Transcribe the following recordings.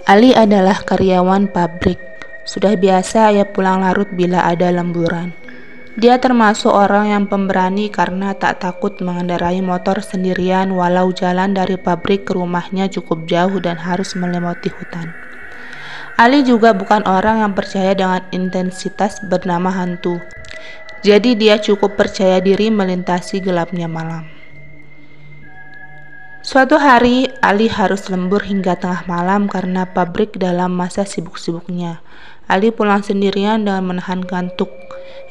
Ali adalah karyawan pabrik. Sudah biasa ia pulang larut bila ada lemburan. Dia termasuk orang yang pemberani karena tak takut mengendarai motor sendirian walau jalan dari pabrik ke rumahnya cukup jauh dan harus melewati hutan. Ali juga bukan orang yang percaya dengan intensitas bernama hantu. Jadi dia cukup percaya diri melintasi gelapnya malam. Suatu hari, Ali harus lembur hingga tengah malam karena pabrik dalam masa sibuk-sibuknya. Ali pulang sendirian dengan menahan kantuk.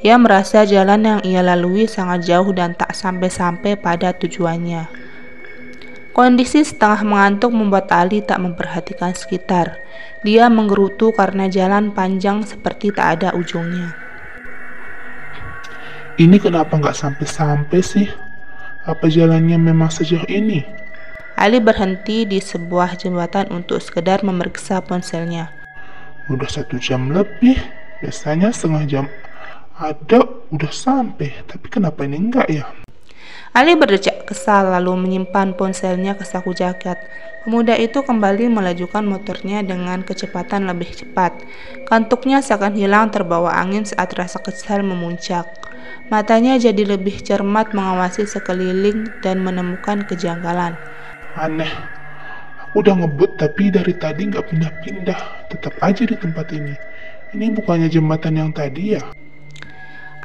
Ia merasa jalan yang ia lalui sangat jauh dan tak sampai-sampai pada tujuannya. Kondisi setengah mengantuk membuat Ali tak memperhatikan sekitar. Dia menggerutu karena jalan panjang seperti tak ada ujungnya. Ini kenapa nggak sampai-sampai sih? Apa jalannya memang sejauh ini? Ali berhenti di sebuah jembatan untuk sekedar memeriksa ponselnya. Udah 1 jam lebih. Biasanya setengah jam ada udah sampai. Tapi kenapa ini enggak ya? Ali berdecak kesal lalu menyimpan ponselnya ke saku jaket. Pemuda itu kembali melajukan motornya dengan kecepatan lebih cepat. Kantuknya seakan hilang terbawa angin saat rasa kesal memuncak. Matanya jadi lebih cermat mengawasi sekeliling dan menemukan kejanggalan. Aneh. Aku udah ngebut tapi dari tadi nggak pindah-pindah. Tetap aja di tempat ini. Ini bukannya jembatan yang tadi ya?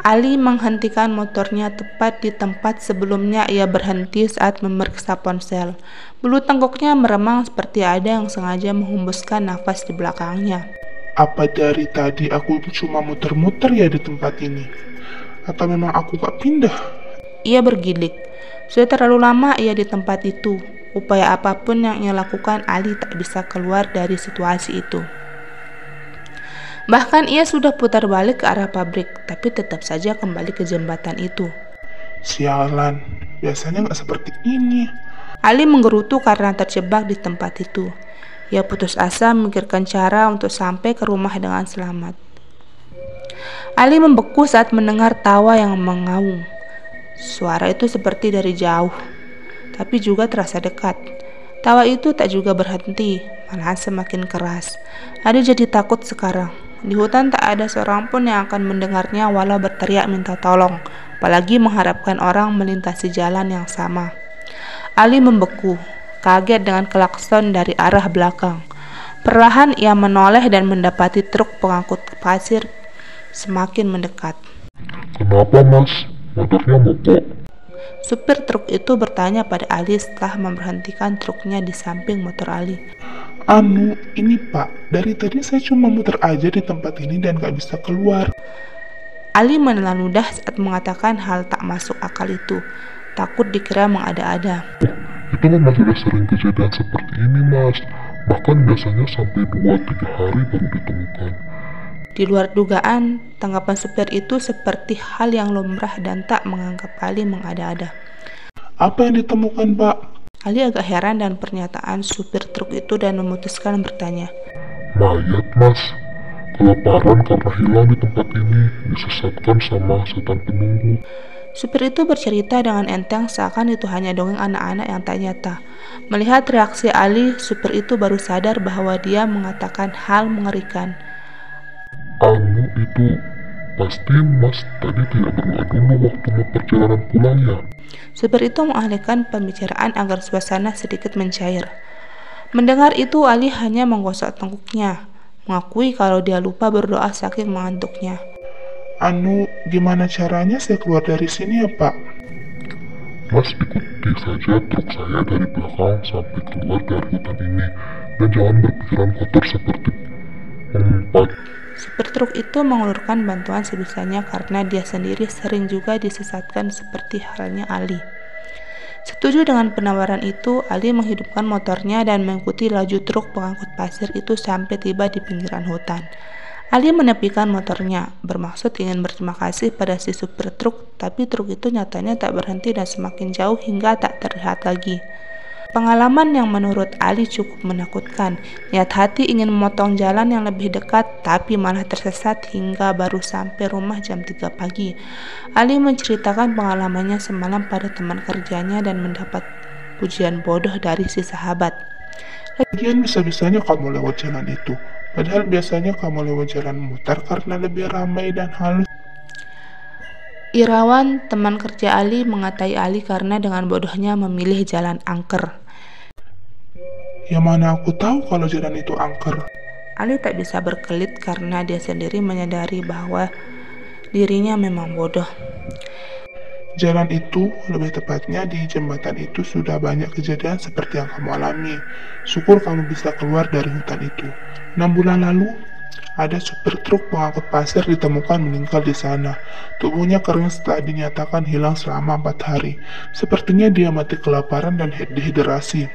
Ali menghentikan motornya tepat di tempat sebelumnya ia berhenti saat memeriksa ponsel. Bulu tengkuknya meremang seperti ada yang sengaja menghembuskan nafas di belakangnya. Apa dari tadi aku cuma muter-muter ya di tempat ini? Atau memang aku gak pindah? Ia bergidik. Sudah terlalu lama ia di tempat itu. Upaya apapun yang ia lakukan, Ali tak bisa keluar dari situasi itu. Bahkan ia sudah putar balik ke arah pabrik, tapi tetap saja kembali ke jembatan itu. Sialan, biasanya nggak seperti ini. Ali menggerutu karena terjebak di tempat itu. Ia putus asa memikirkan cara untuk sampai ke rumah dengan selamat. Ali membeku saat mendengar tawa yang mengaum. Suara itu seperti dari jauh, tapi juga terasa dekat. Tawa itu tak juga berhenti, malahan semakin keras. Ali jadi takut sekarang. Di hutan tak ada seorang pun yang akan mendengarnya walau berteriak minta tolong, apalagi mengharapkan orang melintasi jalan yang sama. Ali membeku, kaget dengan klakson dari arah belakang. Perlahan ia menoleh dan mendapati truk pengangkut pasir semakin mendekat. Kenapa mas? Motornya mogok. Supir truk itu bertanya pada Ali setelah memberhentikan truknya di samping motor Ali. Ini pak, dari tadi saya cuma muter aja di tempat ini dan gak bisa keluar. Ali menelan ludah saat mengatakan hal tak masuk akal itu. Takut dikira mengada-ada. Itu memang sudah sering kejadian seperti ini mas. Bahkan biasanya sampai 2-3 hari baru ditemukan. Di luar dugaan, tanggapan supir itu seperti hal yang lumrah dan tak menganggap Ali mengada-ada. Apa yang ditemukan pak? Ali agak heran dan pernyataan supir truk itu dan memutuskan bertanya. Mayat mas. Kelaparan karena hilang di tempat ini, disesatkan sama setan penunggu. Supir itu bercerita dengan enteng seakan itu hanya dongeng anak-anak yang tak nyata. Melihat reaksi Ali, supir itu baru sadar bahwa dia mengatakan hal mengerikan. Itu pasti mas tadi tidak berdoa dulu waktu mau perjalanan pulang ya? Supir itu mengalihkan pembicaraan agar suasana sedikit mencair. Mendengar itu Ali hanya menggosok tengkuknya, mengakui kalau dia lupa berdoa saking mengantuknya. Gimana caranya saya keluar dari sini ya pak? Mas ikuti saja truk saya dari belakang sampai keluar dari hutan ini. Dan jangan berpikiran kotor seperti mengumpat. Supir truk itu mengulurkan bantuan sebisanya karena dia sendiri sering juga disesatkan seperti halnya Ali. Setuju dengan penawaran itu, Ali menghidupkan motornya dan mengikuti laju truk pengangkut pasir itu sampai tiba di pinggiran hutan. Ali menepikan motornya, bermaksud ingin berterima kasih pada si supir truk, tapi truk itu nyatanya tak berhenti dan semakin jauh hingga tak terlihat lagi. Pengalaman yang menurut Ali cukup menakutkan. Niat hati ingin memotong jalan yang lebih dekat, tapi malah tersesat hingga baru sampai rumah jam 3 pagi. Ali menceritakan pengalamannya semalam pada teman kerjanya dan mendapat pujian bodoh dari si sahabat. Lagian bisa-bisanya kamu lewat jalan itu. Padahal biasanya kamu lewat jalan mutar karena lebih ramai dan halus. Irawan, teman kerja Ali, mengatai Ali karena dengan bodohnya memilih jalan angker. Ya mana aku tahu kalau jalan itu angker. Ali tak bisa berkelit karena dia sendiri menyadari bahwa dirinya memang bodoh. Jalan itu, lebih tepatnya di jembatan itu sudah banyak kejadian seperti yang kamu alami. Syukur kamu bisa keluar dari hutan itu. 6 bulan lalu, ada supir truk pengangkut pasir ditemukan meninggal di sana. Tubuhnya kering setelah dinyatakan hilang selama 4 hari. Sepertinya dia mati kelaparan dan dehidrasi.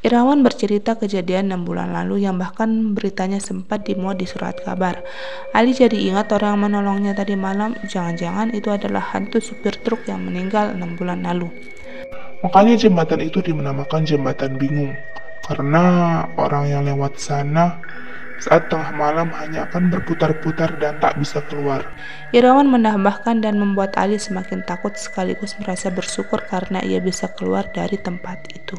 Irawan bercerita kejadian 6 bulan lalu yang bahkan beritanya sempat dimuat di surat kabar. Ali jadi ingat orang yang menolongnya tadi malam. Jangan-jangan itu adalah hantu supir truk yang meninggal 6 bulan lalu. Makanya jembatan itu dinamakan jembatan bingung. Karena orang yang lewat sana saat tengah malam hanya akan berputar-putar dan tak bisa keluar. Irawan menambahkan dan membuat Ali semakin takut sekaligus merasa bersyukur karena ia bisa keluar dari tempat itu.